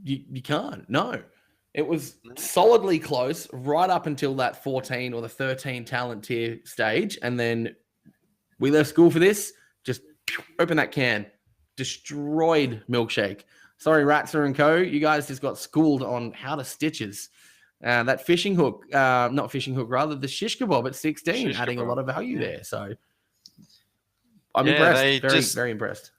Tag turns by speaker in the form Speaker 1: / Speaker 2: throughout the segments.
Speaker 1: you can't. No. It was solidly close right up until that 14 or the 13 talent tier stage. And then we left school for this. Just open that can. Destroyed Milkshake. Sorry, Ratzer and co. You guys just got schooled on how to stitches. That fishing hook, not fishing hook, rather the shish kebab at 16, adding a lot of value there. So I'm impressed. Very impressed.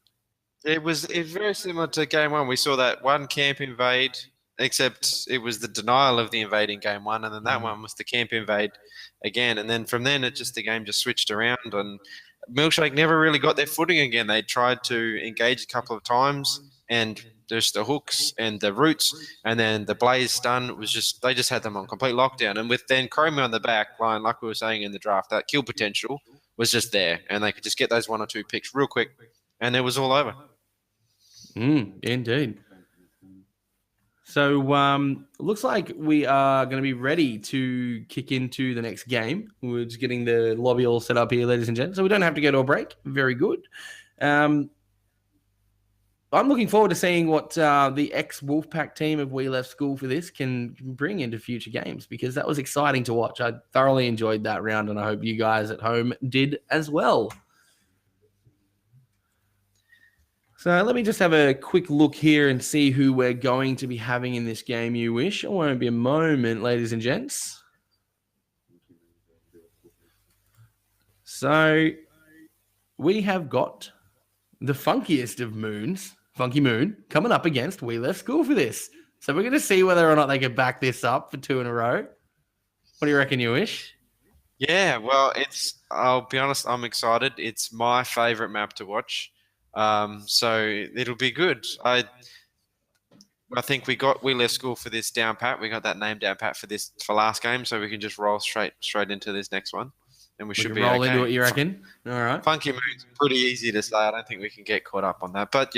Speaker 2: It was very similar to game one. We saw that one camp invade, except it was the denial of the invade in game one, and then that one was the camp invade again. And then from then, the game just switched around, and Milkshake never really got their footing again. They tried to engage a couple of times, and there's the hooks and the roots, and then the blaze stun was they just had them on complete lockdown. And with then Chromie on the back line, like we were saying in the draft, that kill potential was just there, and they could just get those 1 or 2 picks real quick, and it was all over.
Speaker 1: Indeed. So looks like we are going to be ready to kick into the next game. We're just getting the lobby all set up here, ladies and gents, so we don't have to go to a break. Very good. I'm looking forward to seeing what the ex-Wolfpack team of We Left School for this can bring into future games, because that was exciting to watch. I thoroughly enjoyed that round, and I hope you guys at home did as well. So let me just have a quick look here and see who we're going to be having in this game, you wish. It won't be a moment, ladies and gents. So we have got the funkiest of moons, Funky Moon, coming up against We Left School for this. So we're going to see whether or not they can back this up for 2 in a row. What do you reckon, you wish?
Speaker 2: Yeah, well, I'll be honest, I'm excited. It's my favorite map to watch. So it'll be good. I think we left school for this down pat. We got that name down pat for last game, so we can just roll straight into this next one, and we should be
Speaker 1: roll
Speaker 2: okay.
Speaker 1: Into it. You reckon? All right.
Speaker 2: Funky Moon's pretty easy to say. I don't think we can get caught up on that, but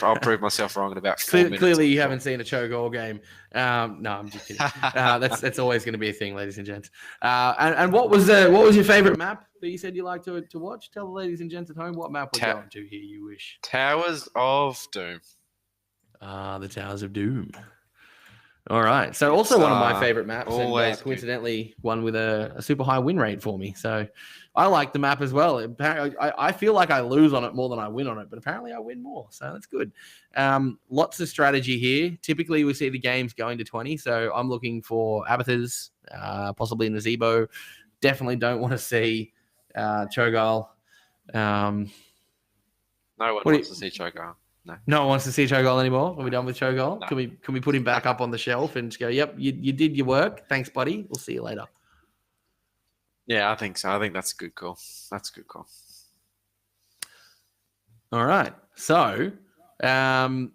Speaker 2: I'll prove myself wrong in about 4 minutes.
Speaker 1: Clearly, you haven't seen a choke-all game. No, I'm just kidding. That's always going to be a thing, ladies and gents. And what was your favorite map that you said you like to watch? Tell the ladies and gents at home what map we're going to here, you wish.
Speaker 2: Towers of Doom.
Speaker 1: The Towers of Doom. All right. So also one of my favorite maps, and coincidentally one with a super high win rate for me. So I like the map as well. I feel like I lose on it more than I win on it, but apparently I win more. So that's good. Lots of strategy here. Typically we see the games going to 20. So I'm looking for Abathurs, possibly in the Zebo. Definitely don't want to see Cho'Gall.
Speaker 2: No one wants to see Cho'Gall.
Speaker 1: No one wants to see Cho'Gall anymore. Are we done with Cho'Gall?
Speaker 2: No.
Speaker 1: Can we put him back up on the shelf and just go, yep, you did your work. Thanks, buddy. We'll see you later.
Speaker 2: Yeah, I think so. I think that's a good call.
Speaker 1: All right. So,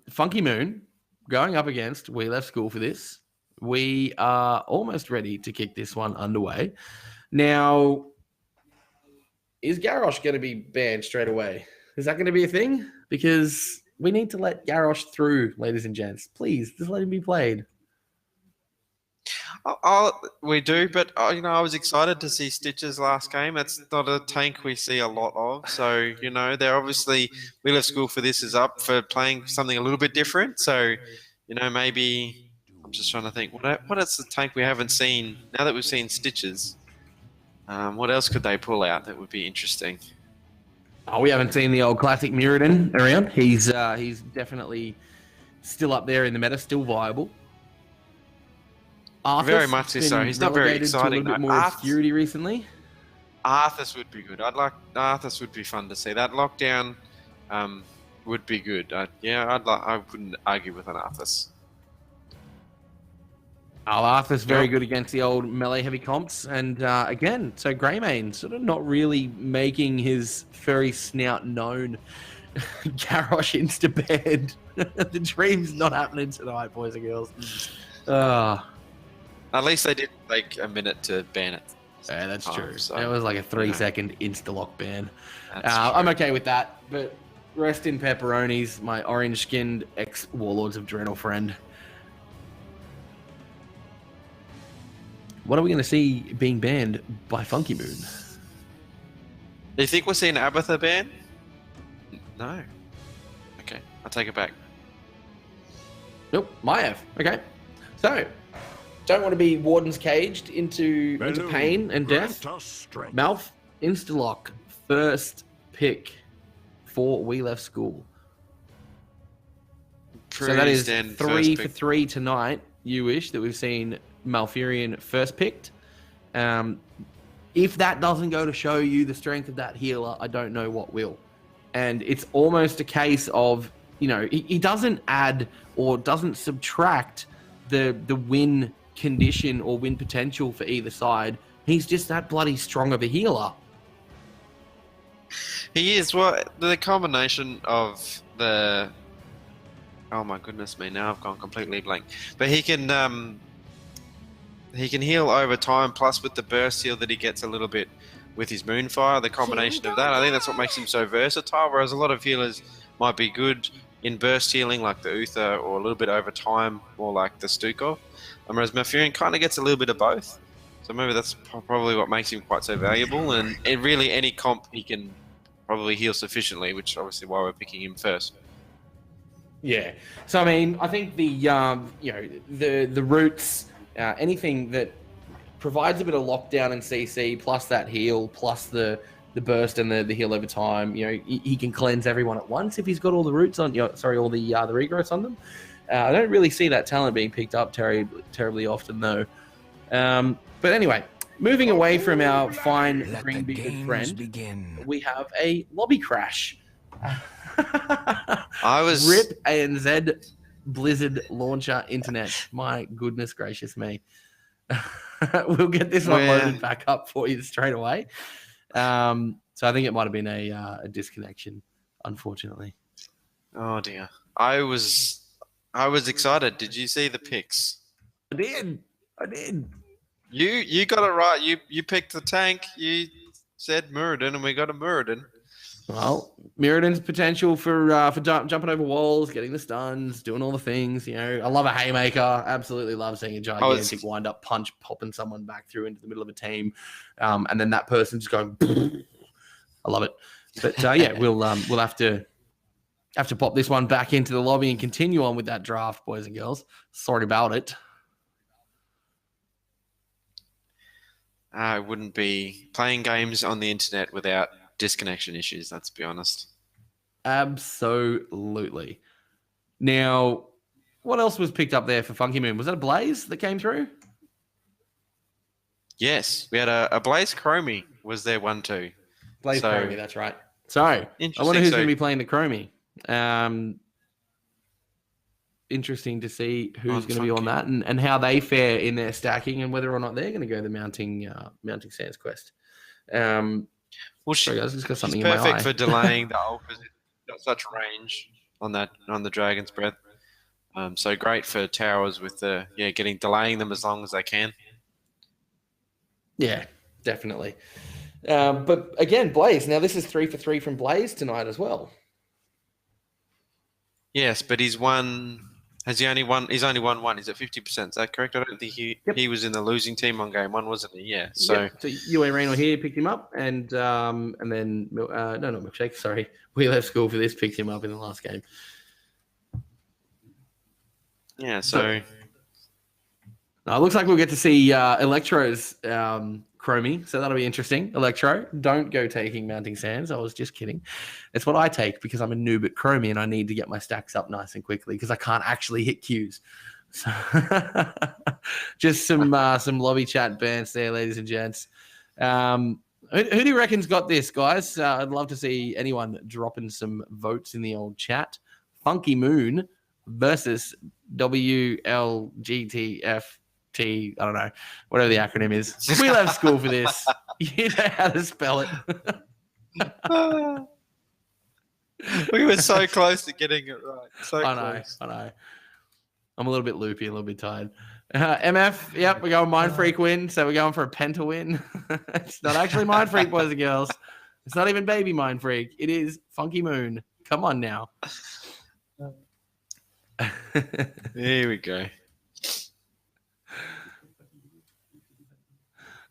Speaker 1: Funky Moon going up against We Left School for this. We are almost ready to kick this one underway. Now, is Garrosh going to be banned straight away? Is that going to be a thing? Because we need to let Garrosh through, ladies and gents. Please, just let him be played.
Speaker 2: We do, but I was excited to see Stitches last game. That's not a tank we see a lot of. So, they're obviously, We Left School for this is up for playing something a little bit different. So, maybe I'm just trying to think, what is the tank we haven't seen now that we've seen Stitches? What else could they pull out that would be interesting?
Speaker 1: Oh, we haven't seen the old classic Mirrodin around. He's definitely still up there in the meta, still viable. Arthas
Speaker 2: very much so. He's not very exciting.
Speaker 1: A little bit more obscurity recently.
Speaker 2: Arthas would be good. Arthas would be fun to see. That lockdown would be good. I wouldn't argue with an Arthas.
Speaker 1: Arthas very good against the old melee heavy comps, and again, so Greymane sort of not really making his furry snout known. Garrosh insta-banned. The dream's not happening tonight, boys and girls.
Speaker 2: At least they didn't take a minute to ban it.
Speaker 1: Yeah, that's true. So, it was like a 3-second insta-lock ban.
Speaker 2: I'm
Speaker 1: I'm okay with that, but rest in pepperonis, my orange-skinned ex-Warlords of Draenor friend. What are we going to see being banned by Funky Moon?
Speaker 2: Do you think we'll see an Abathur ban? No. Okay, I'll take it back.
Speaker 1: Nope, Maiev. Okay. So, don't want to be Warden's caged into pain and death. Malf, Instalock, first pick for We Left School. So that is 3 for 3 tonight, you wish, that we've seen Malfurion first picked. If that doesn't go to show you the strength of that healer, I don't know what will. And it's almost a case of, he doesn't add or doesn't subtract the win condition or win potential for either side. He's just that bloody strong of a healer.
Speaker 2: He is. Well, the combination of the... Oh my goodness me, now I've gone completely blank. But he can heal over time, plus with the burst heal that he gets a little bit with his Moonfire, the combination of that, I think that's what makes him so versatile, whereas a lot of healers might be good in burst healing like the Uther, or a little bit over time, more like the Stukov. Whereas Malfurion kind of gets a little bit of both. So maybe that's probably what makes him quite so valuable, and really any comp he can probably heal sufficiently, which is obviously why we're picking him first.
Speaker 1: Yeah. So, I mean, I think the roots, anything that provides a bit of lockdown and CC, plus that heal, plus the burst and the heal over time, he can cleanse everyone at once if he's got all the roots on, all the regrowths on them. I don't really see that talent being picked up terribly often, though. But anyway, moving away from our fine green-bearded friend, we have a lobby crash. Rip ANZ Blizzard launcher internet. My goodness gracious me. We'll get this one loaded back up for you straight away. So I think it might have been a disconnection, unfortunately.
Speaker 2: Oh dear. I was excited. Did you see the picks?
Speaker 1: I did.
Speaker 2: You got it right. You picked the tank. You said Muradin, and we got a Muradin.
Speaker 1: Well, Muradin's potential for jumping over walls, getting the stuns, doing all the things. I love a haymaker. Absolutely love seeing a gigantic wind-up punch popping someone back through into the middle of a team, and then that person just going. I love it. But we'll have to pop this one back into the lobby and continue on with that draft, boys and girls. Sorry about it.
Speaker 2: I wouldn't be playing games on the internet without disconnection issues, let's be honest.
Speaker 1: Absolutely. Now, what else was picked up there for Funky Moon? Was that a Blaze that came through?
Speaker 2: Yes, we had a Blaze Chromie was there one too.
Speaker 1: Blaze Chromie, that's right. So, I wonder who's going to be playing the Chromie. Interesting to see who's going to be on that and how they fare in their stacking and whether or not they're going to go the mounting Sands quest.
Speaker 2: Well,
Speaker 1: sorry, guys, just got something
Speaker 2: she's
Speaker 1: in my eye.
Speaker 2: Perfect for delaying the ult because it's got such range on the Dragon's Breath. So great for towers with delaying them as long as they can.
Speaker 1: Yeah, definitely. But again, Blaze. Now this is 3 for 3 from Blaze tonight as well.
Speaker 2: Yes, but he's won. Has he only won? He's only won one. Is it 50%? Is that correct? I don't think he was in the losing team on game one, wasn't he? Yeah. So
Speaker 1: UA Reno here picked him up, and then not Milkshake. Sorry, We Left School for this picked him up in the last game.
Speaker 2: Yeah. So
Speaker 1: it looks like we'll get to see Electro's Chromie, so that'll be interesting. Electro, don't go taking Mounting Sands. I was just kidding. It's what I take because I'm a noob at Chromie and I need to get my stacks up nice and quickly because I can't actually hit Qs. So just some lobby chat bants there, ladies and gents. Who do you reckon's got this, guys? I'd love to see anyone dropping some votes in the old chat. Funky Moon versus WLGTF. I don't know, whatever the acronym is. We left school for this. You know how to spell it.
Speaker 2: We were so close to getting it right.
Speaker 1: I know. I'm a little bit loopy, a little bit tired. MF, yep, we're going Mind Freak win, so we're going for a Penta win. It's not actually Mind Freak, boys and girls. It's not even Baby Mind Freak. It is Funky Moon. Come on now.
Speaker 2: Here we go.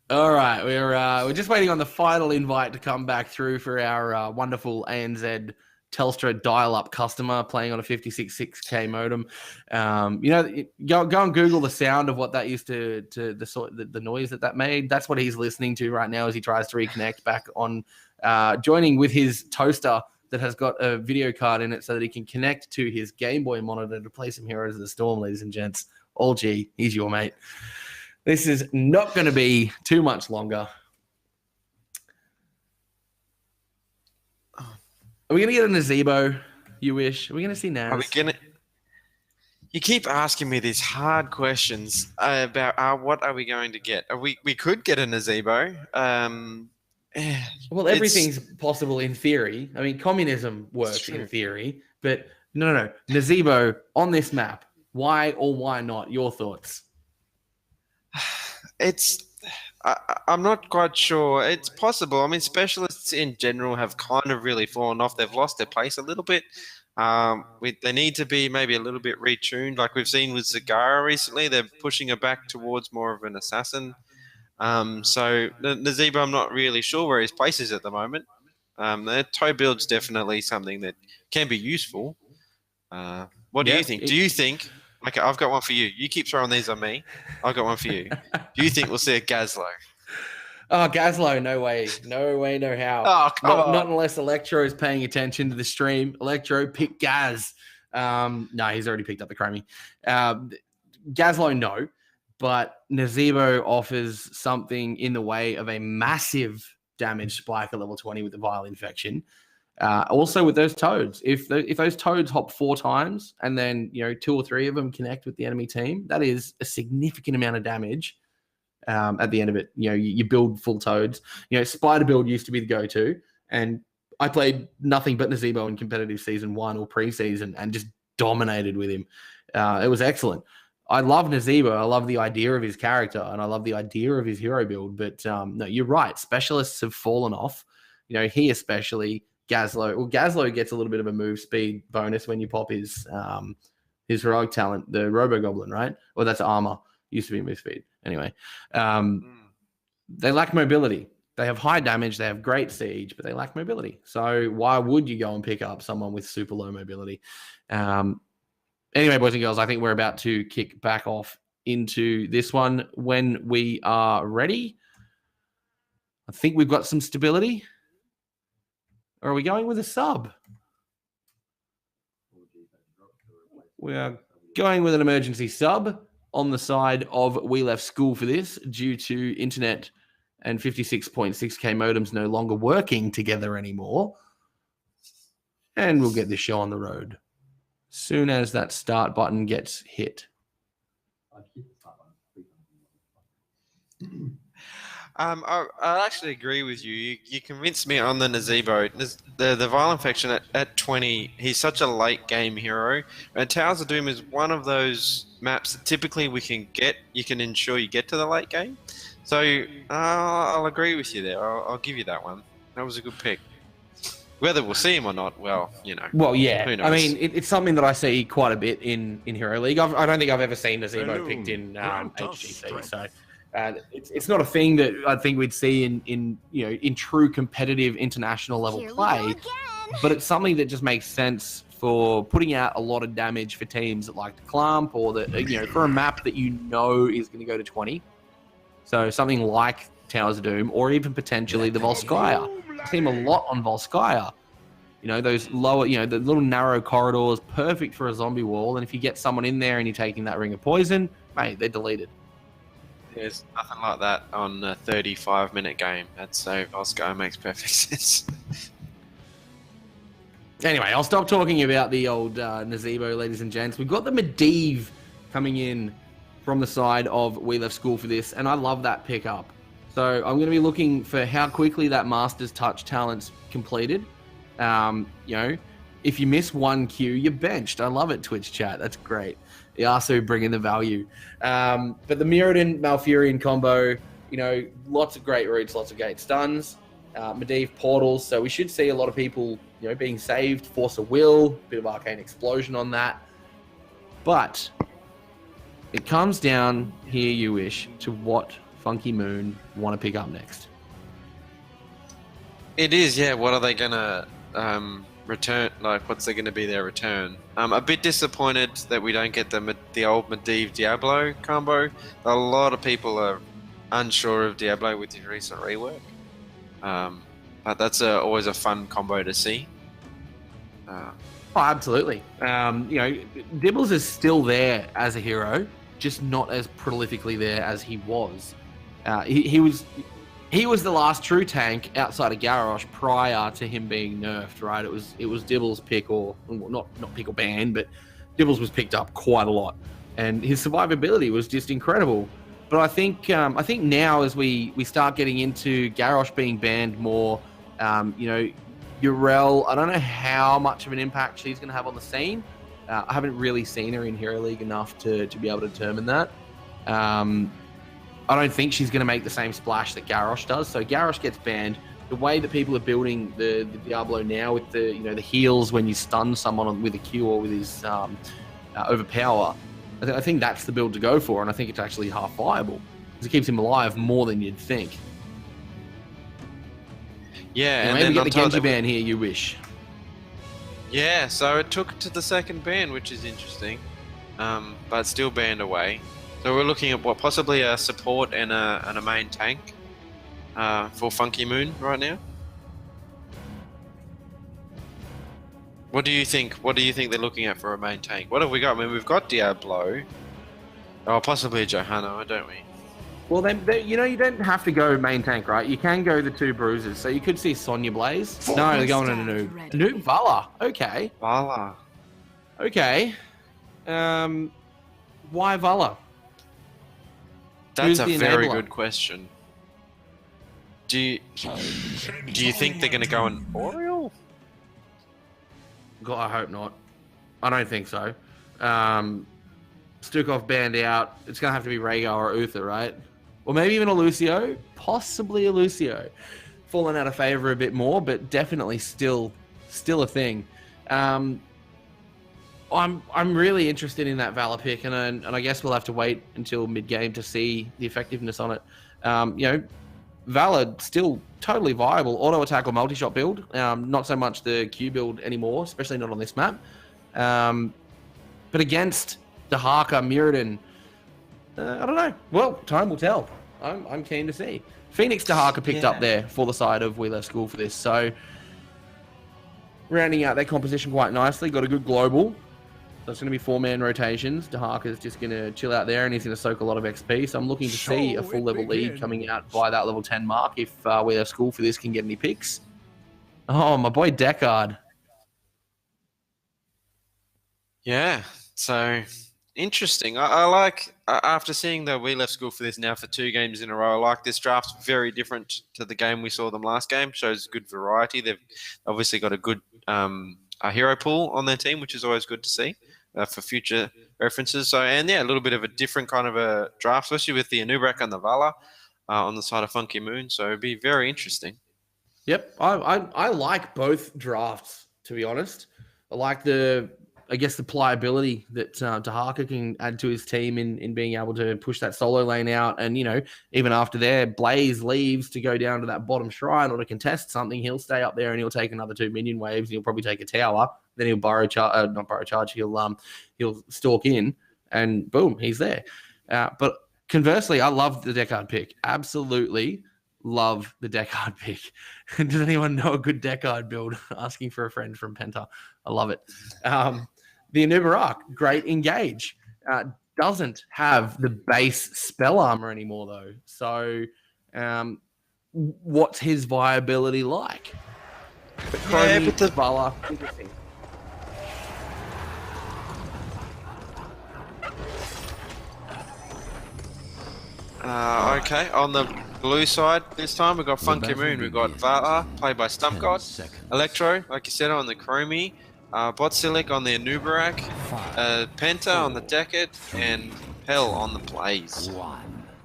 Speaker 1: All right, we're just waiting on the final invite to come back through for our wonderful ANZ Telstra dial-up customer playing on a 56.6K modem. Go and Google the sound of what that used to the noise that made. That's what he's listening to right now as he tries to reconnect back on, joining with his toaster that has got a video card in it so that he can connect to his Game Boy monitor to play some Heroes of the Storm, ladies and gents. All G, he's your mate. This is not going to be too much longer. Are we going to get a Nazebo, you wish? Are we going to see Naz?
Speaker 2: Are we gonna? You keep asking me these hard questions about what are we going to get. We could get a Nazebo.
Speaker 1: Well, everything's possible in theory. I mean, communism works in theory, but no. Nazebo on this map. Why or why not? Your thoughts?
Speaker 2: I'm not quite sure. It's possible. I mean, specialists in general have kind of really fallen off. They've lost their place a little bit. They need to be maybe a little bit retuned, like we've seen with Zagara recently. They're pushing her back towards more of an assassin. So Nazebo, I'm not really sure where his place is at the moment. The toe build's definitely something that can be useful. What do you think? Do you think... Okay, I've got one for you. You keep throwing these on me. I've got one for you. Do you think we'll see a Gazlo?
Speaker 1: Oh, Gazlo, no way. No way, no how.
Speaker 2: Oh, come on.
Speaker 1: Not unless Electro is paying attention to the stream. Electro, pick Gaz. No, he's already picked up the Chromie. Gazlo, no. But Nazebo offers something in the way of a massive damage spike at level 20 with the viral infection. Also with those toads, if those toads hop 4 times and then 2 or 3 of them connect with the enemy team, that is a significant amount of damage. At the end of it, you build full toads. Spider build used to be the go-to, and I played nothing but Nazebo in competitive season 1 or preseason and just dominated with him. It was excellent. I love Nazebo. I love the idea of his character, and I love the idea of his hero build. But no, you're right. Specialists have fallen off. He especially. Gazlo gets a little bit of a move speed bonus when you pop his heroic talent, the Robo Goblin, right? Or that's armor. Used to be move speed. Anyway, they lack mobility. They have high damage. They have great siege, but they lack mobility. So why would you go and pick up someone with super low mobility? Anyway, boys and girls, I think we're about to kick back off into this one when we are ready. I think we've got some stability. Or are we going with a sub? We are going with an emergency sub on the side of We Left School for this due to internet and 56.6K modems no longer working together anymore. And we'll get this show on the road soon as that start button gets hit.
Speaker 2: I actually agree with you. You convinced me on the Nazebo. The viral infection at 20, he's such a late game hero. And Towers of Doom is one of those maps that typically you can ensure you get to the late game. So I'll agree with you there. I'll give you that one. That was a good pick. Whether we'll see him or not, well,
Speaker 1: Well, yeah.
Speaker 2: Who knows?
Speaker 1: I mean, it's something that I see quite a bit in Hero League. I don't think I've ever seen Nazebo picked in HGC. So it's not a thing that I think we'd see in true competitive international level play. But it's something that just makes sense for putting out a lot of damage for teams that like to clump or that for a map that is going to go to 20. So something like Towers of Doom or even potentially the Volskaya. I see him a lot on Volskaya. Those lower, the little narrow corridors, perfect for a zombie wall. And if you get someone in there and you're taking that ring of poison, mate, they're deleted.
Speaker 2: There's nothing like that on a 35-minute game. So Volskaya makes perfect sense.
Speaker 1: Anyway, I'll stop talking about the old Nazebo, ladies and gents. We've got the Medivh coming in from the side of We Left School for this, and I love that pickup. So I'm going to be looking for how quickly that Master's Touch talent's completed. If you miss one Q, you're benched. I love it, Twitch chat. That's great. Yasu bringing the value. But the Mirrodin Malfurion combo, lots of great roots, lots of great stuns. Medivh portals, so we should see a lot of people, being saved. Force of Will, bit of Arcane Explosion on that. But it comes down here, you wish, to what Funky Moon want to pick up next.
Speaker 2: It is, yeah. What are they gonna return, like what's going to be their return. A bit disappointed that we don't get the old Medivh Diablo combo. A lot of people are unsure of Diablo with his recent rework, but that's always a fun combo to see.
Speaker 1: Oh, absolutely. Dibbles is still there as a hero, just not as prolifically there as he was. He was the last true tank outside of Garrosh prior to him being nerfed, right? It was Dibbles' pick, or not pick or ban, but Dibbles was picked up quite a lot, and his survivability was just incredible. But I think now as we start getting into Garrosh being banned more, Urel, I don't know how much of an impact she's going to have on the scene. I haven't really seen her in Hero League enough to be able to determine that. I don't think she's going to make the same splash that Garrosh does. So Garrosh gets banned. The way that people are building the Diablo now with the heals when you stun someone with a Q or with his overpower, I think that's the build to go for, and I think it's actually half viable because it keeps him alive more than you'd think.
Speaker 2: Yeah, and
Speaker 1: maybe
Speaker 2: then
Speaker 1: get the Genji ban here, you wish.
Speaker 2: Yeah, so it took to the second ban, which is interesting, but still banned away. So we're looking at possibly a support and a main tank for Funky Moon right now. What do you think? What do you think they're looking at for a main tank? What have we got? I mean, we've got Diablo. Oh, possibly a Johanna, don't we?
Speaker 1: Well, then you don't have to go main tank, right? You can go the two bruisers. So you could see Sonya Blaze. No, they're going on a noob. Noob Vala. Okay.
Speaker 2: Vala.
Speaker 1: Okay. Why Vala?
Speaker 2: That's a very good question. Do you think they're going to go an Oriole?
Speaker 1: God, I hope not. I don't think so. Stukov banned out. It's going to have to be Rhaegar or Uther, right? Or maybe even a Lucio. Possibly a Lucio. Fallen out of favor a bit more, but definitely still a thing. I'm really interested in that Valor pick, and I guess we'll have to wait until mid-game to see the effectiveness on it. Valor still totally viable auto-attack or multi-shot build. Not so much the Q build anymore, especially not on this map. But against Dahaka, Mirrodin, I don't know. Well, time will tell. I'm keen to see. Phoenix Dahaka picked up there for the side of We Left School for this, so rounding out their composition quite nicely. Got a good global. So it's going to be 4-man rotations. Dahaka's just going to chill out there, and he's going to soak a lot of XP. So I'm looking to see a full level lead coming out by that level 10 mark if We Left School for this can get any picks. Oh, my boy Deckard.
Speaker 2: Yeah, so interesting. I like, after seeing the We Left School for this now for 2 games in a row, I like this draft. Very different to the game we saw them last game. Shows good variety. They've obviously got a good a hero pool on their team, which is always good to see for future references. So, and yeah, a little bit of a different kind of a draft, especially with the Anubrak and the Vala on the side of Funky Moon. So it'd be very interesting.
Speaker 1: Yep, I like both drafts, to be honest. I like the pliability that Dahaka can add to his team in being able to push that solo lane out. And, even after there, Blaze leaves to go down to that bottom shrine or to contest something, he'll stay up there and he'll take another 2 minion waves. And he'll probably take a tower. Then he'll not burrow charge. He'll stalk in and boom, he's there. But conversely, I love the Deckard pick. Absolutely love the Deckard pick. Does anyone know a good Deckard build? Asking for a friend from Penta. I love it. The Anubarak, great engage. Doesn't have the base spell armor anymore, though. So, what's his viability like? But the Vala, interesting.
Speaker 2: Okay, on the blue side this time, we've got Funky Moon, we've got Vala, played by Stump God, Electro, like you said, on the Chromie, Botsilic on the Anubarak, Penta on the Deckard, and Hell on the Blaze.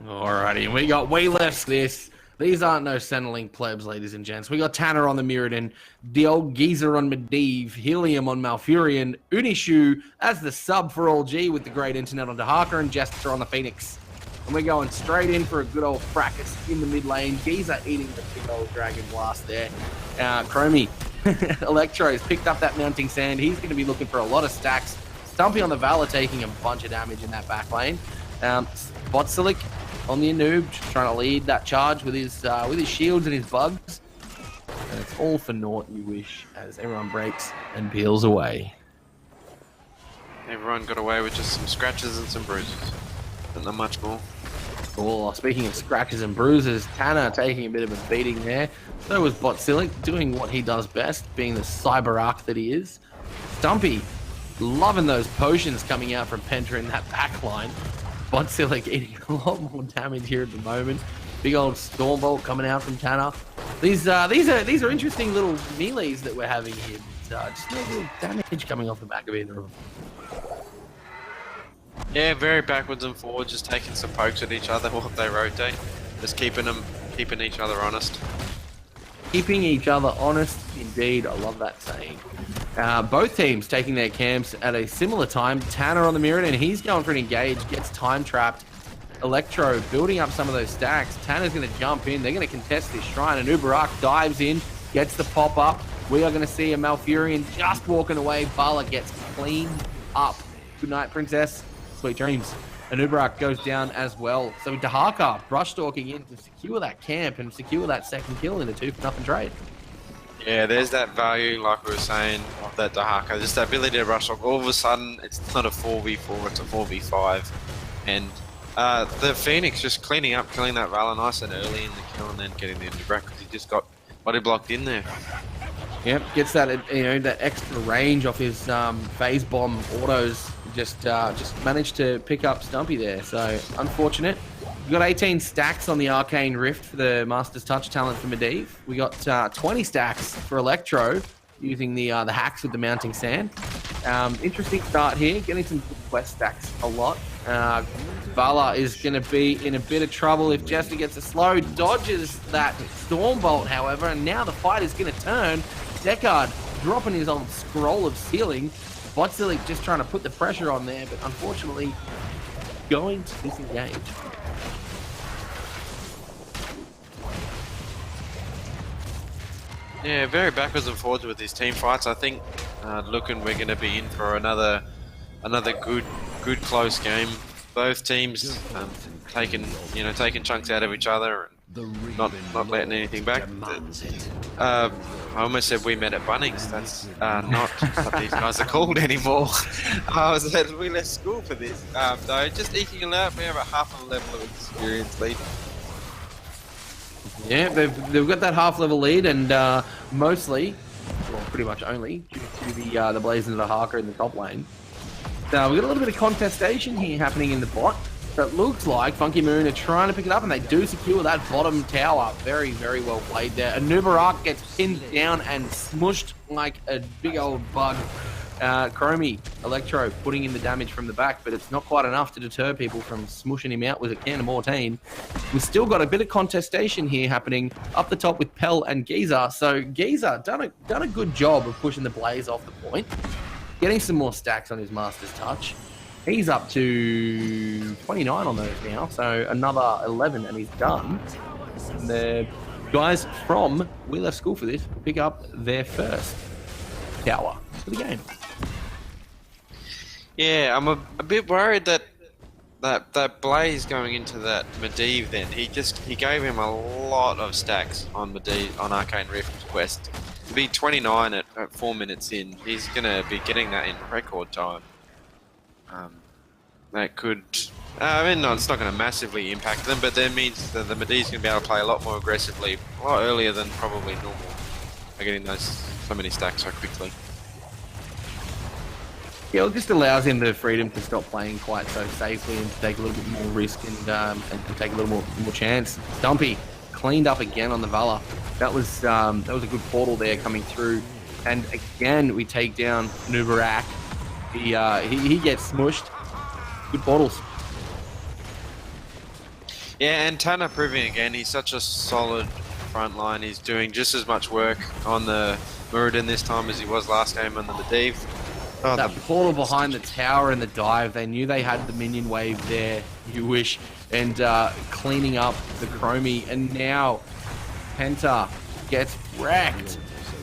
Speaker 1: Alrighty, and we got We Left this. These aren't no Centerlink plebs, ladies and gents. We got Tanner on the Mirrodin, the old Geezer on Medivh, Helium on Malfurion, Unishu as the sub for all G with the great internet on Dahaka, and Jester on the Phoenix. And we're going straight in for a good old fracas in the mid lane. Geezer eating the big old Dragon Blast there. Chromie Electro's picked up that mounting sand. He's going to be looking for a lot of stacks. Stumpy on the Valor taking a bunch of damage in that back lane. Botsilic on the Anub, just trying to lead that charge with his shields and his bugs. And it's all for naught, you wish, as everyone breaks and peels away.
Speaker 2: Everyone got away with just some scratches and some bruises, but not much more.
Speaker 1: Oh, speaking of scratches and bruises, Tanner taking a bit of a beating there. So was Botsilic, doing what he does best, being the cyber arc that he is. Stumpy, loving those potions coming out from Penta in that back line. Botsilic eating a lot more damage here at the moment. Big old Stormbolt coming out from Tanner. These are interesting little melees that we're having here. Just a little damage coming off the back of either of them.
Speaker 2: Yeah, very backwards and forwards, just taking some pokes at each other while they rotate. Just keeping each other honest.
Speaker 1: Keeping each other honest, indeed. I love that saying. Both teams taking their camps at a similar time. Tanner on the mirror, and he's going for an engage, gets time trapped. Electro building up some of those stacks. Tanner's going to jump in. They're going to contest this shrine, and Uberak dives in, gets the pop up. We are going to see a Malfurion just walking away. Bala gets cleaned up. Good night, Princess. Sweet dreams. And Uberak goes down as well. So Dahaka brush stalking in to secure that camp and secure that second kill in a 2-for-0 trade.
Speaker 2: Yeah, there's that value, like we were saying, of that Dahaka. Just the ability to rush stalk. All of a sudden, it's not a 4v4, it's a 4v5. And the Phoenix just cleaning up, killing that Valor nice and early in the kill, and then getting the Uberak because he just got body blocked in there.
Speaker 1: Yep, gets that that extra range off his phase bomb autos. Just managed to pick up Stumpy there. So unfortunate. We got 18 stacks on the Arcane Rift for the Master's Touch talent for Medivh. We got 20 stacks for Electro using the hacks with the mounting sand. Interesting start here, getting some quest stacks a lot. Vala is going to be in a bit of trouble if Jester gets a slow. Dodges that Stormbolt, however, and now the fight is going to turn. Deckard dropping his old scroll of sealing. Botsilic just trying to put the pressure on there, but unfortunately going to disengage.
Speaker 2: Yeah, very backwards and forwards with these team fights. I think looking we're going to be in for another good close game. Both teams taking chunks out of each other and not letting anything back. I almost said we met at Bunnings. That's not what these guys are called anymore. We left school for this. Though, just eking out, we have a half a level of experience lead.
Speaker 1: Yeah, they've got that half-level lead, and mostly, well, pretty much only, due to the Blazing of the Harker in the top lane. Now, we've got a little bit of contestation here happening in the bot. So it looks like Funky Moon are trying to pick it up, and they do secure that bottom tower. Very, very well played there. Anubarak gets pinned down and smushed like a big old bug. Chromie, Electro putting in the damage from the back, but it's not quite enough to deter people from smushing him out with a can of Mortane. We've still got a bit of contestation here happening up the top with Pell and Giza. So Giza done a good job of pushing the Blaze off the point, getting some more stacks on his Master's Touch. He's up to 29 on those now, so another 11 and he's done. And the guys from We Left School for this pick up their first tower for the game.
Speaker 2: Yeah, I'm a bit worried that Blaze going into that Medivh then, he gave him a lot of stacks on Medivh on Arcane Rift quest. To be 29 at 4 minutes in, he's gonna be getting that in record time. That could, no, it's not going to massively impact them, but that means that the Medivh's going to be able to play a lot more aggressively, a lot earlier than probably normal. By getting so many stacks so quickly.
Speaker 1: Yeah, it just allows him the freedom to stop playing quite so safely and to take a little bit more risk and take a little more chance. Stumpy cleaned up again on the Valor. That was a good portal there coming through, and again we take down Nubarak. He gets smushed. Good portals.
Speaker 2: Yeah, and Tanner proving again he's such a solid front line. He's doing just as much work on the Muradin this time as he was last game on the Medivh. Oh,
Speaker 1: that portal behind the tower and the dive, they knew they had the minion wave there, you wish, and cleaning up the Chromie, and now Penta gets wrecked.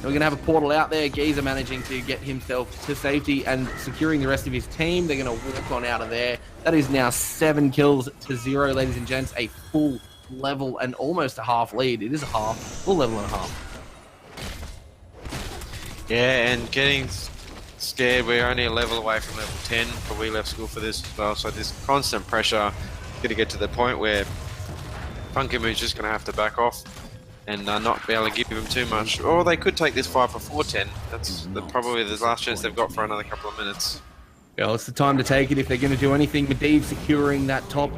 Speaker 1: we're going to have a portal out there. Geezer managing to get himself to safety and securing the rest of his team. They're going to walk on out of there. That is now 7 kills to 0, ladies and gents. A full level and almost a half lead. It is a half, full level and a half.
Speaker 2: Yeah, and getting scared. We're only a level away from level 10, but we left school for this as well. So this constant pressure going to get to the point where Funky Moon's just going to have to back off and not be able to give him too much. Or they could take this fight for 4-10. That's probably the last chance they've got for another couple of minutes.
Speaker 1: Well, it's the time to take it if they're going to do anything. Medivh securing that top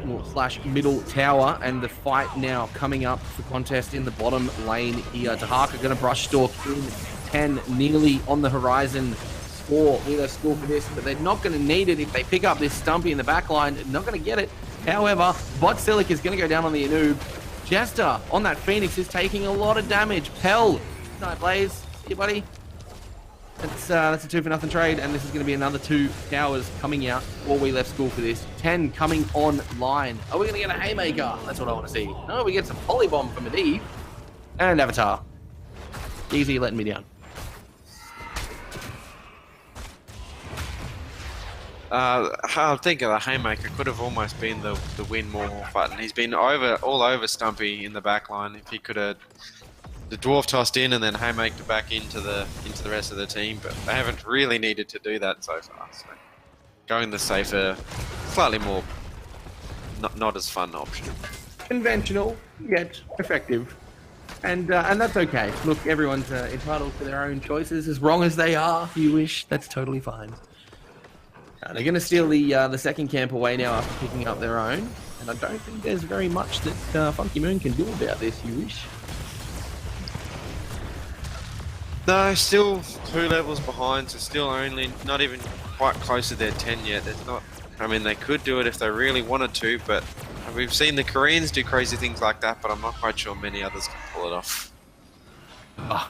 Speaker 1: / middle tower, and the fight now coming up for contest in the bottom lane here. Tahaka going to brush stalk in 10, nearly on the horizon for WLSFT School for this, but they're not going to need it if they pick up this Stumpy in the back line. Not going to get it. However, Botsilic is going to go down on the Anub. Jester on that Phoenix is taking a lot of damage. Pell, night Blaze, here buddy. That's a 2-for-0 trade, and this is going to be another 2 towers coming out before we left school for this. 10 coming online. Are we going to get a Haymaker? That's what I want to see. No, we get some Polybomb from Medivh and Avatar. Easy letting me down.
Speaker 2: I think the Haymaker could have almost been the win more button. He's been all over Stumpy in the back line. If he could have the Dwarf tossed in and then Haymaker back into the rest of the team, but they haven't really needed to do that so far. So going the safer, slightly more not as fun option.
Speaker 1: Conventional yet effective, and that's okay. Look, everyone's entitled to their own choices, as wrong as they are. If you wish, that's totally fine. They're going to steal the second camp away now after picking up their own, and I don't think there's very much that Funky Moon can do about this. You wish.
Speaker 2: No, still 2 levels behind, so still only not even quite close to their 10 yet. There's not. I mean, they could do it if they really wanted to, but we've seen the Koreans do crazy things like that, but I'm not quite sure many others can pull it off.
Speaker 1: Oh,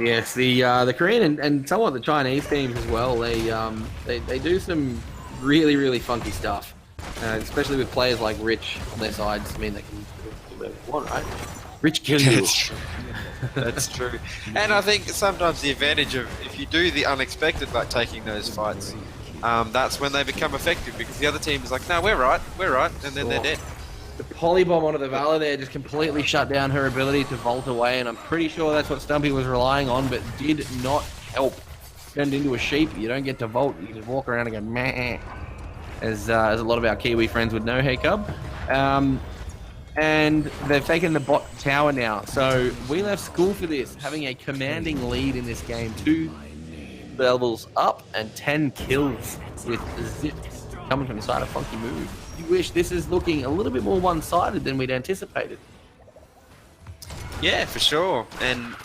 Speaker 1: yes, the Korean and somewhat the Chinese teams as well. They do some really, really funky stuff, especially with players like Rich on their sides. I mean, they can do whatever they want, right? Rich kill you.
Speaker 2: That's true. And I think sometimes the advantage of if you do the unexpected, like taking those fights, that's when they become effective, because the other team is like, no, we're right, and then they're dead.
Speaker 1: The Polybomb onto the Valor there just completely shut down her ability to vault away, and I'm pretty sure that's what Stumpy was relying on, but did not help. Turned into a sheep. You don't get to vault. You just walk around and go, meh. As a lot of our Kiwi friends would know, hey Cub. And they've taken the bot tower now. So we left school for this, having a commanding lead in this game. 2 levels up and 10 kills with zips coming from the side of Funky Moon. You wish this is looking a little bit more one-sided than we'd anticipated.
Speaker 2: Yeah, for sure. And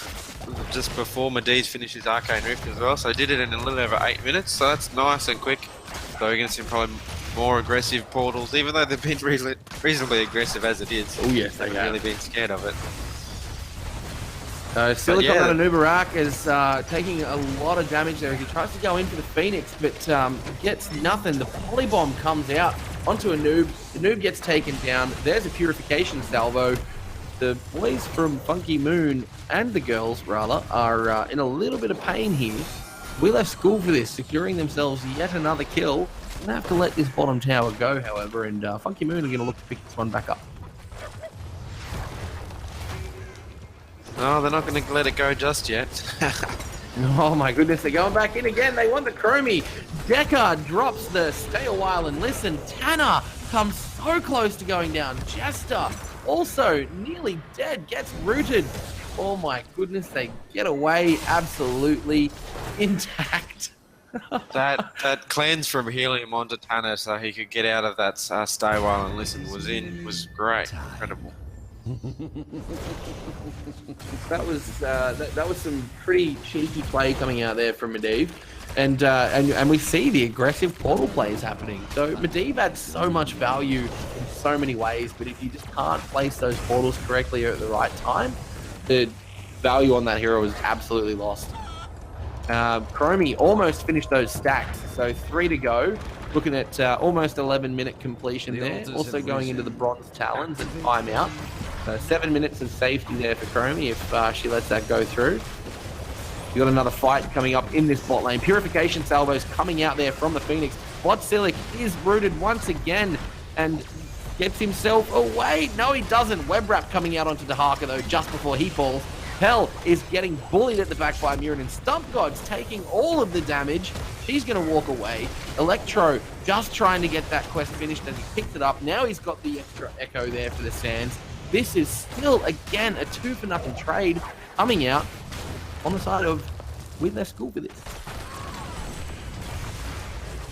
Speaker 2: just before Medivh finishes Arcane Rift as well, so did it in a little over 8 minutes, so that's nice and quick. So we're going to see probably more aggressive portals, even though they've been reasonably aggressive as it is.
Speaker 1: Oh yes, they
Speaker 2: haven't really been scared of it.
Speaker 1: Silicon out of Nubarak is taking a lot of damage there. He tries to go in for the Phoenix, but gets nothing. The Polybomb comes out onto a noob. The noob gets taken down. There's a purification salvo. The boys from Funky Moon, and the girls rather, are in a little bit of pain here. We left school for this, securing themselves yet another kill. We're going to have to let this bottom tower go, however, and Funky Moon are going to look to pick this one back up.
Speaker 2: No, they're not going to let it go just yet.
Speaker 1: Oh my goodness, they're going back in again. They want the Chromie. Decker drops the stay a while and listen. Tanner comes so close to going down. Jester also nearly dead, gets rooted. Oh my goodness, they get away absolutely intact.
Speaker 2: that cleanse from Helium onto Tanner so he could get out of that stay while and listen was great. Incredible.
Speaker 1: That was some pretty cheeky play coming out there from Medivh, and we see the aggressive portal plays happening. So Medivh adds so much value in so many ways, but if you just can't place those portals correctly or at the right time, the value on that hero is absolutely lost. Chromie almost finished those stacks, so 3 to go. Looking at almost 11-minute completion there. Also going into the Bronze Talons and timeout. So 7 minutes of safety there for Chromie if she lets that go through. You got another fight coming up in this bot lane. Purification salvos coming out there from the Phoenix. Botsilic is rooted once again and gets himself away. No, he doesn't. Web Wrap coming out onto Dahaka, though, just before he falls. Hell is getting bullied at the back by Murid, and Stump God's taking all of the damage. He's going to walk away. Electro just trying to get that quest finished as he picks it up. Now he's got the extra echo there for the Sands. This is still, again, a 2-for-0 trade coming out on the side of we left school for this.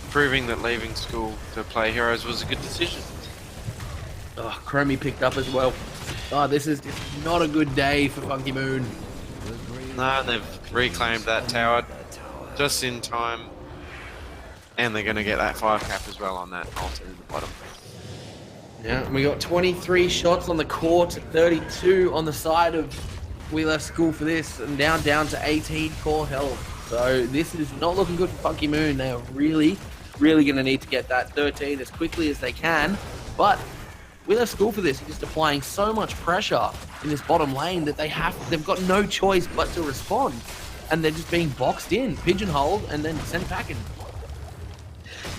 Speaker 2: Proving that leaving school to play Heroes was a good decision.
Speaker 1: Oh, Chromie picked up as well. Oh, this is just not a good day for Funky Moon.
Speaker 2: No, they've reclaimed that tower just in time. And they're going to get that 5 cap as well on that altar in the bottom.
Speaker 1: Yeah, and we got 23 shots on the court, 32 on the side of we left school for this, and now down to 18 core health. So this is not looking good for Funky Moon. They are really going to need to get that 13 as quickly as they can. But we left school for this, just applying so much pressure in this bottom lane that they've got no choice but to respond. And they're just being boxed in, pigeonholed, and then sent back in.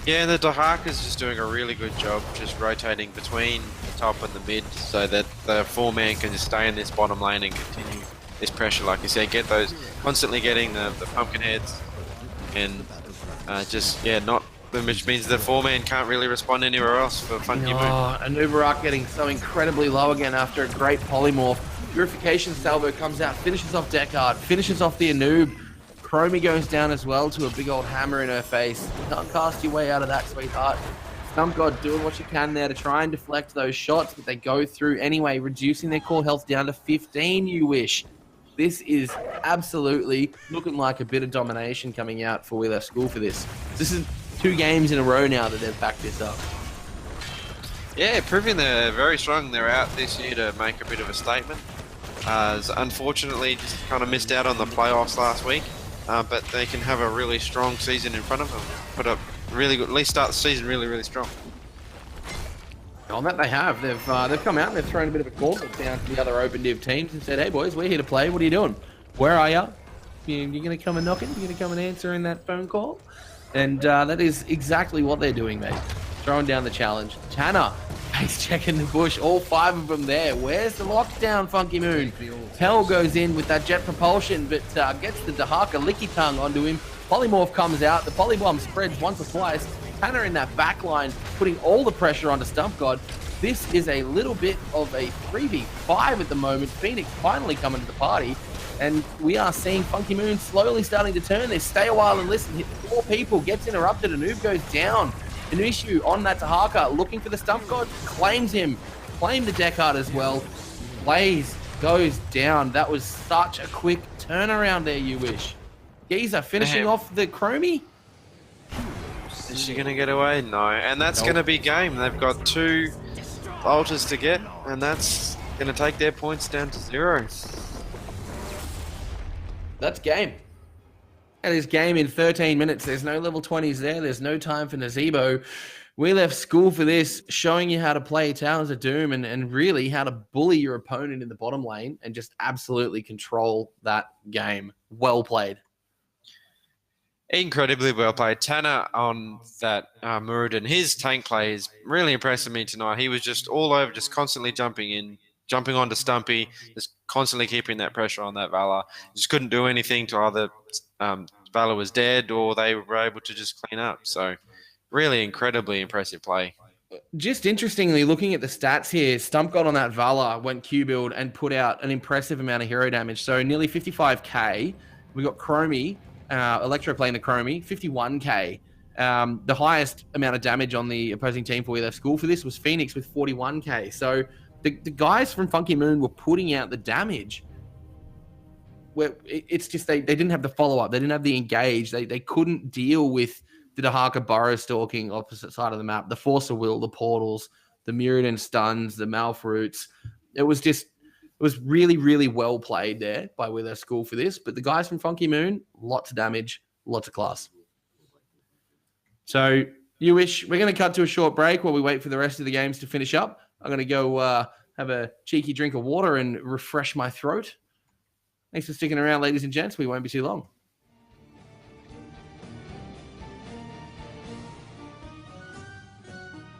Speaker 2: Yeah, and the Dahaka's just doing a really good job just rotating between the top and the mid so that the 4-man can just stay in this bottom lane and continue this pressure, like you said, constantly getting the pumpkin heads and which means the 4-man can't really respond anywhere else for Funky Moon.
Speaker 1: And Uberak getting so incredibly low again after a great polymorph. Purification salvo comes out, finishes off Deckard, finishes off the Anub. Chromie goes down as well to a big old hammer in her face. You can't cast your way out of that, sweetheart. Stump God doing what you can there to try and deflect those shots, but they go through anyway, reducing their core health down to 15, you wish. This is absolutely looking like a bit of domination coming out for We Left School for this. This is 2 games in a row now that they've backed this up.
Speaker 2: Yeah, proving they're very strong. They're out this year to make a bit of a statement. Unfortunately, just kind of missed out on the playoffs last week. But they can have a really strong season in front of them. Put up really good, at least start the season really strong.
Speaker 1: On that they have. They've come out and they've thrown a bit of a gauntlet down to the other Open Div teams and said, hey boys, we're here to play. What are you doing? Where are you? You're going to come and knocking? You're going to come and answering that phone call? And that is exactly what they're doing, mate. Throwing down the challenge. Tanner, he's checking the bush. All 5 of them there. Where's the lockdown, Funky Moon? Hell goes in with that jet propulsion, but gets the Dahaka licky tongue onto him. Polymorph comes out. The polybomb spreads once or twice. Tanner in that back line, putting all the pressure onto Stump God. This is a little bit of a 3v5 at the moment. Phoenix finally coming to the party. And we are seeing Funky Moon slowly starting to turn this. Stay a while and listen. Hit 4 people. Gets interrupted. Anub goes down. Inushu on that Dahaka, looking for the Stump God. Claims him. Claimed the Deckard as well. Blaze goes down. That was such a quick turnaround there, you wish. Giza finishing off the Chromie.
Speaker 2: Is she going to get away? No. And that's going to be game. They've got 2 altars to get, and that's going to take their points down to 0.
Speaker 1: That's game. And it's game in 13 minutes. There's no level 20s there. There's no time for Nazebo. We left school for this, showing you how to play Towers of Doom and really how to bully your opponent in the bottom lane and just absolutely control that game. Well played.
Speaker 2: Incredibly well played. Tanner on that Muradin, his tank play is really impressing me tonight. He was just all over, just constantly jumping in, jumping onto Stumpy, just constantly keeping that pressure on that Valor. Just couldn't do anything to either Valor was dead or they were able to just clean up. So really incredibly impressive play.
Speaker 1: Just interestingly, looking at the stats here, Stump got on that Valor, went Q-build and put out an impressive amount of hero damage. So nearly 55k. We got Chromie, Electro playing the Chromie, 51k. The highest amount of damage on the opposing team for We Left School for this was Phoenix with 41k. So the guys from Funky Moon were putting out the damage. Where it's just they didn't have the follow-up. They didn't have the engage. They couldn't deal with the Dahaka burrow stalking opposite side of the map, the Force of Will, the portals, the Muradin stuns, the Malfruits. It was really, really well played there by We Left School for this. But the guys from Funky Moon, lots of damage, lots of class. So you wish we're going to cut to a short break while we wait for the rest of the games to finish up. I'm going to go have a cheeky drink of water and refresh my throat. Thanks for sticking around, ladies and gents. We won't be too long.